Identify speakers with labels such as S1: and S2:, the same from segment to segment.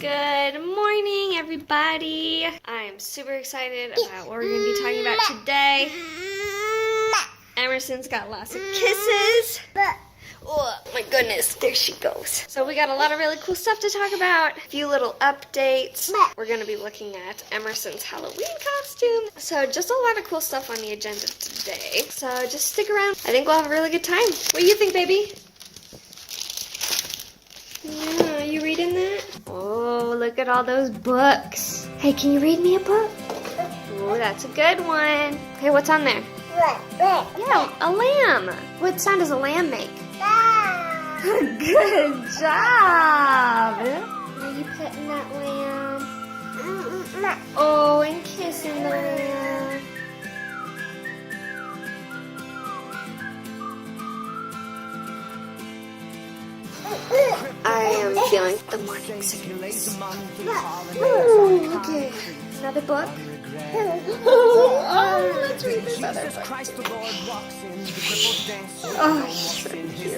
S1: Good morning, everybody. I'm super excited about what we're going to be talking about today. Emerson's got lots of kisses. Oh my goodness, there she goes. So we got a lot of really cool stuff to talk about. A few little updates. We're going to be looking at Emerson's Halloween costume. So just a lot of cool stuff on the agenda today. So just stick around. I think we'll have a really good time. What do you think, baby? Yeah, are you reading that? Oh, look at all those books. Hey, can you read me a book? Oh, that's a good one. Okay, what's on there? Yeah, a lamb. What sound does a lamb make? Good job. Are you petting that lamb? Oh, and kissing the lamb. I am feeling the morning sickness. Ooh, okay, another book. Oh, let's read this other book. Oh, he's so cute.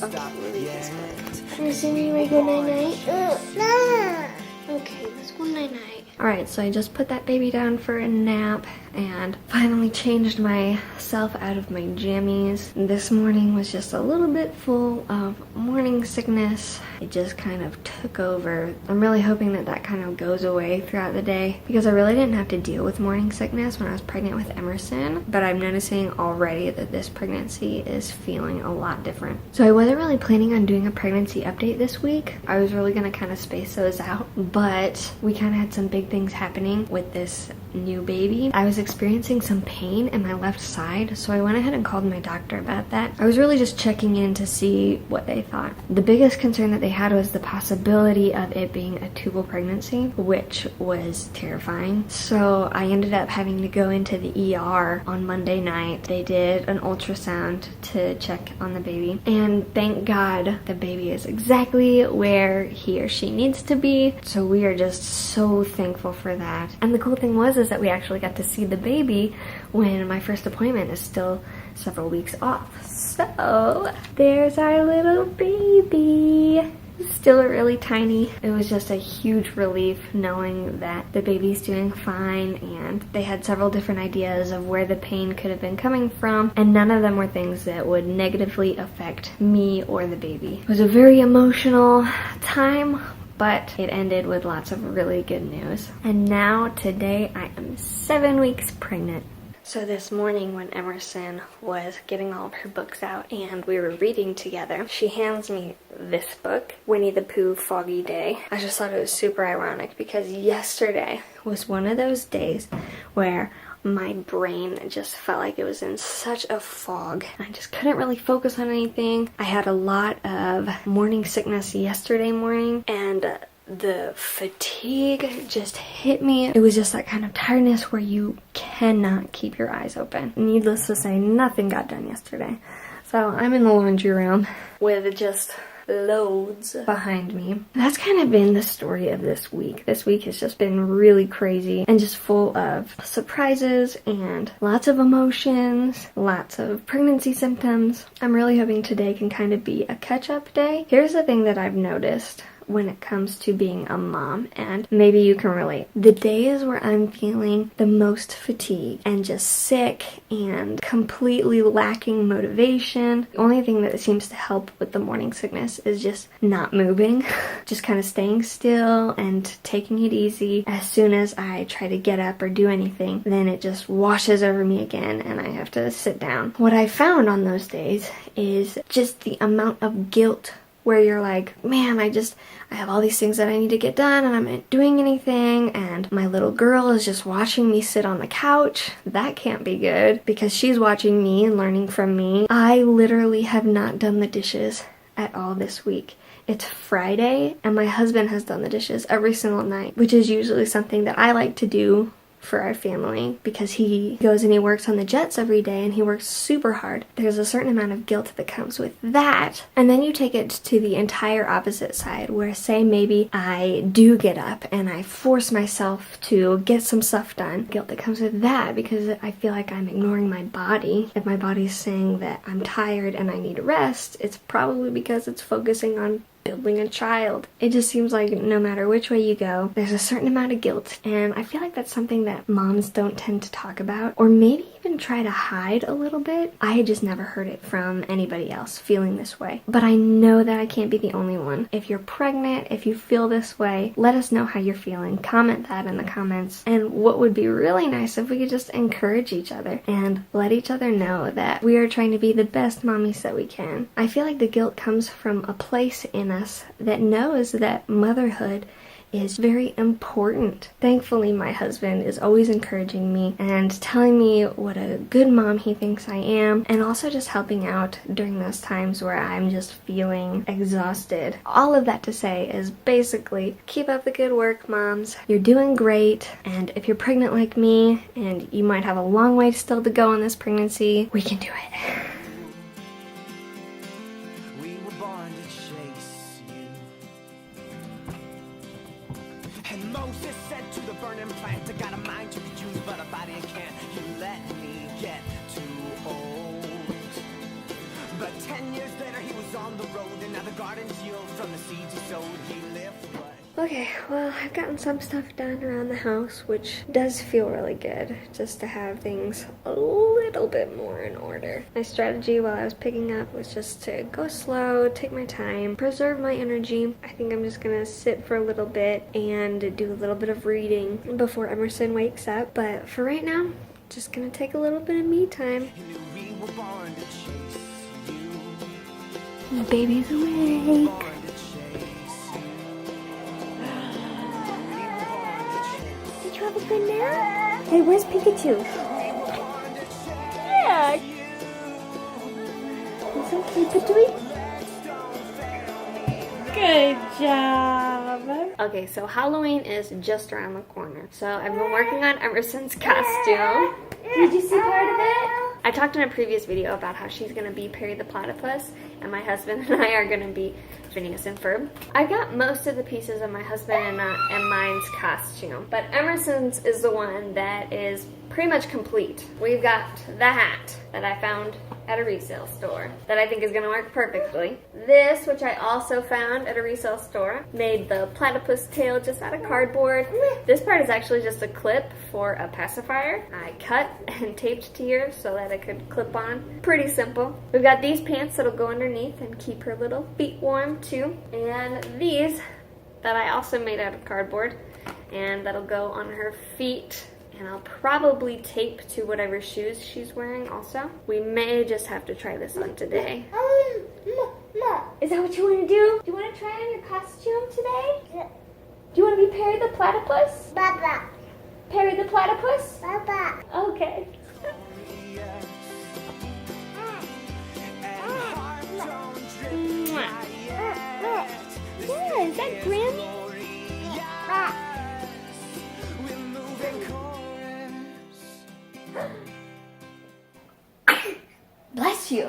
S1: Okay, we'll read this book. Emerson, you ready to go night-night? Okay, let's go night-night. Alright, so I just put that baby down for a nap and finally changed myself out of my jammies. This morning was just a little bit full of morning sickness. It just kind of took over. I'm really hoping that that kind of goes away throughout the day because I really didn't have to deal with morning sickness when I was pregnant with Emerson, but I'm noticing already that this pregnancy is feeling a lot different. So I wasn't really planning on doing a pregnancy update this week. I was really going to kind of space those out, but we kind of had some big things happening with this new baby. I was experiencing some pain in my left side, so I went ahead and called my doctor about that. I was really just checking in to see what they thought. The biggest concern that they had was the possibility of it being a tubal pregnancy, which was terrifying. So I ended up having to go into the ER on Monday night. They did an ultrasound to check on the baby, and thank God the baby is exactly where he or she needs to be. So we are just so thankful for that. And the cool thing was is that we actually got to see the baby when my first appointment is still several weeks off. So there's our little baby. Still really tiny. It was just a huge relief knowing that the baby's doing fine, and they had several different ideas of where the pain could have been coming from, and none of them were things that would negatively affect me or the baby. It was a very emotional time, but it ended with lots of really good news. And now, today, I am 7 weeks pregnant. So this morning when Emerson was getting all of her books out and we were reading together, she hands me this book, Winnie the Pooh, Foggy Day. I just thought it was super ironic because yesterday was one of those days where my brain just felt like it was in such a fog. I just couldn't really focus on anything. I had a lot of morning sickness yesterday morning, and the fatigue just hit me. It was just that kind of tiredness where you cannot keep your eyes open. Needless to say, nothing got done yesterday. So I'm in the laundry room with just loads behind me. That's kind of been the story of this week. This week has just been really crazy and just full of surprises and lots of emotions, lots of pregnancy symptoms. I'm really hoping today can kind of be a catch-up day. Here's the thing that I've noticed when it comes to being a mom, and maybe you can relate. The days where I'm feeling the most fatigue and just sick and completely lacking motivation, the only thing that seems to help with the morning sickness is just not moving, just kind of staying still and taking it easy. As soon as I try to get up or do anything, then it just washes over me again and I have to sit down. What I found on those days is just the amount of guilt where you're like, man, I have all these things that I need to get done and I'm not doing anything, and my little girl is just watching me sit on the couch. That can't be good because she's watching me and learning from me. I literally have not done the dishes at all this week. It's Friday and my husband has done the dishes every single night, which is usually something that I like to do for our family because he goes and he works on the jets every day and he works super hard. There's a certain amount of guilt that comes with that. And then you take it to the entire opposite side where, say, maybe I do get up and I force myself to get some stuff done. Guilt that comes with that because I feel like I'm ignoring my body. If my body's saying that I'm tired and I need rest, it's probably because it's focusing on building a child. It just seems like no matter which way you go, there's a certain amount of guilt. And I feel like that's something that moms don't tend to talk about, or maybe even try to hide a little bit. I had just never heard it from anybody else feeling this way. But I know that I can't be the only one. If you're pregnant, if you feel this way, let us know how you're feeling. Comment that in the comments. And what would be really nice if we could just encourage each other and let each other know that we are trying to be the best mommies that we can. I feel like the guilt comes from a place in us that knows that motherhood is very important. Thankfully, my husband is always encouraging me and telling me what a good mom he thinks I am, and also just helping out during those times where I'm just feeling exhausted. All of that to say is basically, keep up the good work, moms. You're doing great, and if you're pregnant like me, and you might have a long way still to go in this pregnancy, we can do it.
S2: And Moses said to the burning plant, I got a mind to be used, but a body can't. You let me get too old. But 10 years later he was on the road, and now the gardens yield from the seeds he sowed. He lived what?
S1: Okay, well, I've gotten some stuff done around the house, which does feel really good, just to have things a little bit more in order. My strategy while I was picking up was just to go slow, take my time, preserve my energy. I think I'm just gonna sit for a little bit and do a little bit of reading before Emerson wakes up. But for right now, just gonna take a little bit of me time. Baby's awake. Have a good nap? Hey, where's Pikachu? Yeah. Is okay, Pikachu? Good job. Okay, so Halloween is just around the corner. So I've been working on Emerson's costume. Did you see part of it? I talked in a previous video about how she's gonna be Perry the Platypus, and my husband and I are gonna be Phineas and Ferb. I got most of the pieces of my husband and mine's costume, but Emerson's is the one that is pretty much complete. We've got the hat that I found at a resale store that I think is gonna work perfectly. This, which I also found at a resale store, made the platypus tail just out of cardboard. This part is actually just a clip for a pacifier. I cut and taped to here so that it could clip on. Pretty simple. We've got these pants that'll go underneath and keep her little feet warm too. And these that I also made out of cardboard, and that'll go on her feet. And I'll probably tape to whatever shoes she's wearing also. We may just have to try this on today. Is that what you want to do? Do you want to try on your costume today? Yeah. Do you want to be Perry the Platypus? Baba. Perry the Platypus? Baba. Okay. Yeah, is that Grammy? Bless you.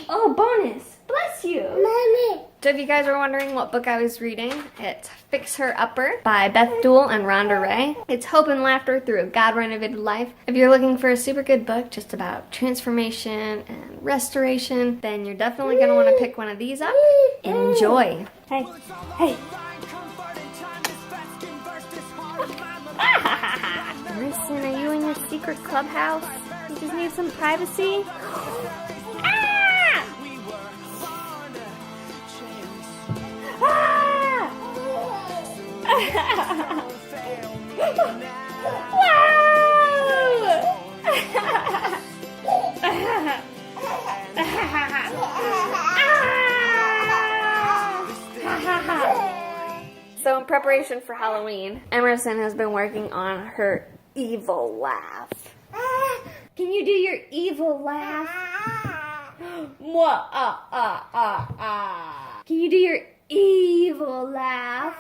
S1: Oh, bonus. Bless you. Mommy. So if you guys were wondering what book I was reading, it's Fix Her Upper by Beth Duell and Rhonda Ray. It's hope and laughter through a God-renovated life. If you're looking for a super good book just about transformation and restoration, then you're definitely going to want to pick one of these up. Enjoy. Hey. Hey. Emerson, are you in your secret clubhouse? You just need some privacy? Ah! Ah! So in preparation for Halloween, Emerson has been working on her evil laugh. Can you do your evil laugh? Can you do your evil laugh?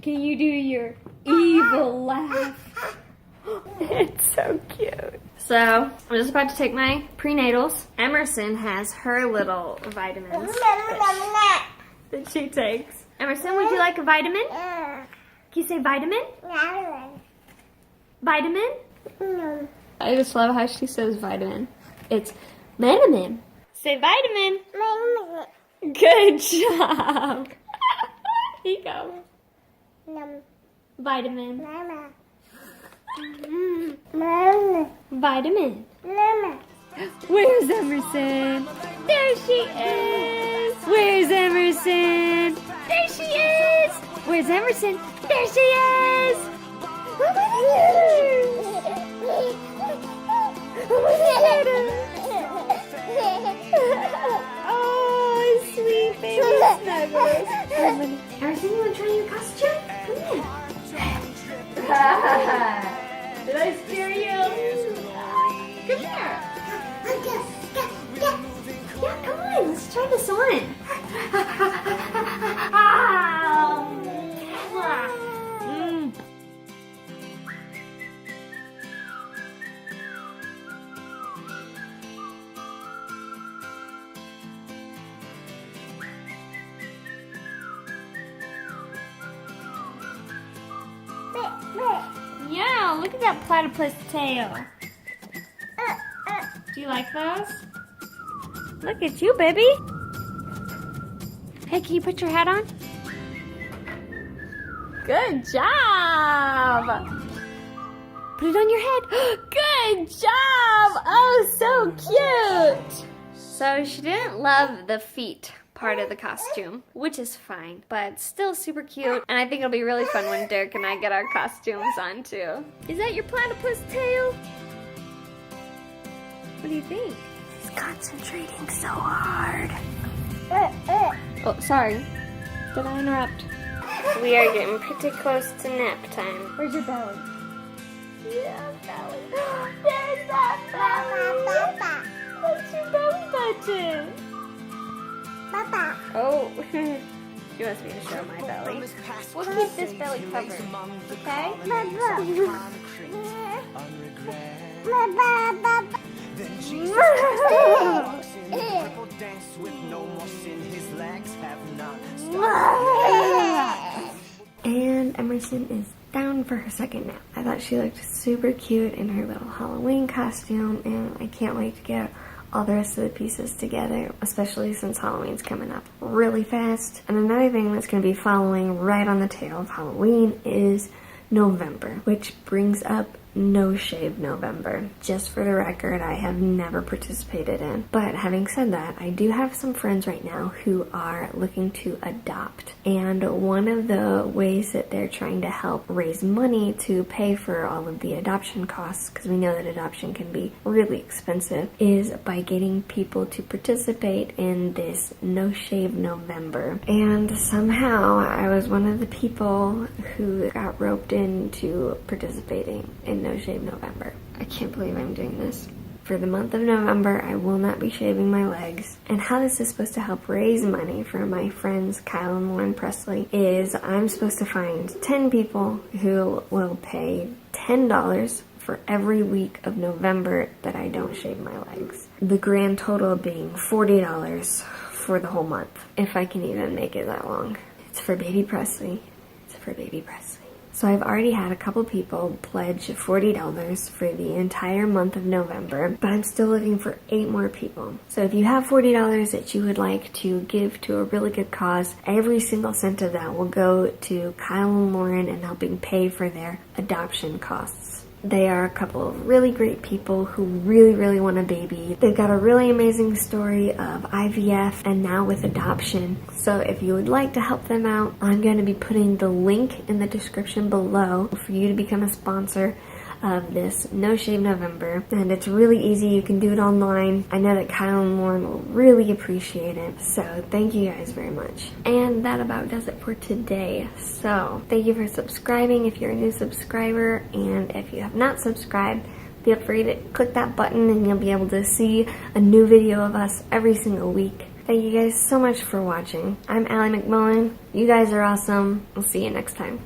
S1: Can you do your evil laugh? It's so cute. So, I'm just about to take my prenatals. Emerson has her little vitamins that she takes. Emerson, would you like a vitamin? Can you say vitamin? Vitamin? I just love how she says vitamin. It's vitamin. Say vitamin. Good job. Here you go. Vitamin. Vitamin. Where's Emerson? There she is. Where's Emerson? There she is. Where's Emerson? There she is. Oh, sweet baby snuggles. Emerson, you want to try your costume? Come here. Did I scare you? Come here. Yeah, come on. Let's try this on. Yeah, look at that platypus tail. Do you like those? Look at you, baby. Hey, can you put your hat on? Good job. Put it on your head. Good job. Oh, so cute. So she didn't love the feet part of the costume, which is fine, but still super cute. And I think it'll be really fun when Derek and I get our costumes on too. Is that your platypus tail? What do you think? He's concentrating so hard. Oh, sorry. Did I interrupt? We are getting pretty close to nap time. Where's your belly? Yeah, belly. There's that belly. That's your belly button. Oh, she wants me to show my belly. We'll keep this belly covered, okay?
S2: Then Jesus walks in the purple dance with no more sin. His legs have not stopped.
S1: And Emerson is down for her second nap. I thought she looked super cute in her little Halloween costume, and I can't wait to get all the rest of the pieces together, especially since Halloween's coming up really fast. And another thing that's going to be following right on the tail of Halloween is November, which brings up No Shave November. Just for the record, I have never participated in. But having said that, I do have some friends right now who are looking to adopt. And one of the ways that they're trying to help raise money to pay for all of the adoption costs, because we know that adoption can be really expensive, is by getting people to participate in this No Shave November. And somehow I was one of the people who got roped into participating in No Shave November. I can't believe I'm doing this. For the month of November, I will not be shaving my legs. And how this is supposed to help raise money for my friends Kyle and Lauren Presley is I'm supposed to find 10 people who will pay $10 for every week of November that I don't shave my legs. The grand total being $40 for the whole month, if I can even make it that long. It's for baby Presley. It's for baby Presley. So I've already had a couple people pledge $40 for the entire month of November, but I'm still looking for 8 more people. So if you have $40 that you would like to give to a really good cause, every single cent of that will go to Kyle and Lauren and helping pay for their adoption costs. They are a couple of really great people who really want a baby. They've got a really amazing story of IVF and now with adoption. So if you would like to help them out, I'm going to be putting the link in the description below for you to become a sponsor of this No Shave November. And it's really easy. You can do it online. I know that Kyle and Lauren will really appreciate it. So thank you guys very much. And that about does it for today. So thank you for subscribing if you're a new subscriber. And if you have not subscribed, feel free to click that button and you'll be able to see a new video of us every single week. Thank you guys so much for watching. I'm Allie McMullin. You guys are awesome. We'll see you next time.